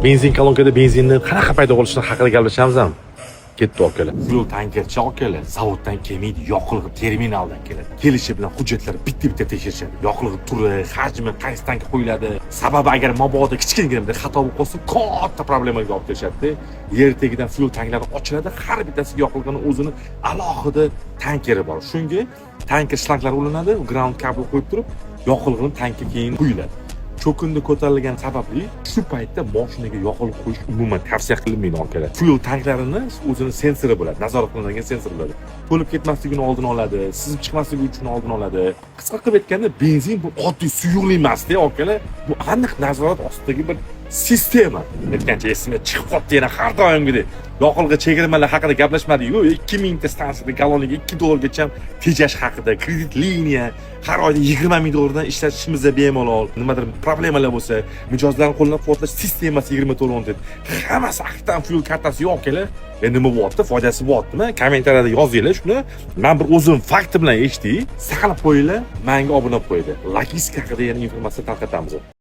benzin kolonkada benzinni qanaqa paydo bo'lishi haqida gaplashamiz-mi? Ketdi okalar. Fuel tankerchi okalar zavoddan kelmaydi, yoqilg'i terminaldan keladi. Kelishi bilan hujjatlar bitta-bitta tekshirishadi. Yoqilg'i turi, hajmi, qaysi tankga qo'yiladi. Sababi agar mabodo kichkinagina bir xato bo'lib qolsa, katta problemaga olib kelishadi. Yer tagidan fuel tanklari ochiladi, har bittasiga yoqilg'ini o'zini alohida tankeri bor. Shunga tanker shlanklar ulanadi, ground kabel qo'yib turib, yoqilg'ini tankka keyin quyiladi. Cho'kinda ko'tarilgani sababli shu paytda mashinaga yoqilg'i qo'yish umuman tavsiya qilinmaydi okalar. Fuel tanklarini o'zini sensori bo'ladi, nazorat qilinadigan sensor bo'ladi. To'lib ketmasligini oldini oladi, sizib chiqmasligi uchun oldini oladi. Qisqa qilib aytganda, benzin bu oddiy suyuqlik emas-da okalar. Bu aniq nazorat ostidagi bir sistema. Aytgancha esimga chiqib qoldi yana har doimgidek. Yoqilg'i chegirmalar haqida gaplashmadik-ku. 2000 ta stansiyada galloniga $2 tejash haqida, kredit liniya, har oyda 20 ming dollardan ishlatishimizda bemalol. Nimadir problemalar bo'lsa, mijozlarni qo'llab-quvvatlash sistemasi 20 dedi. Hammasi aqdan fuel kartasi yo'q akalar. Endi nima bo'lyapti, foydasi bo'lyaptimi? Kommentariyada yozinglar shuni. Men bir o'zim fakti bilan eshitdik. Saqlab qo'yinglar, menga obuna bo'lib qo'ydi. Logistika haqida yana informatsiya tarqatamiz.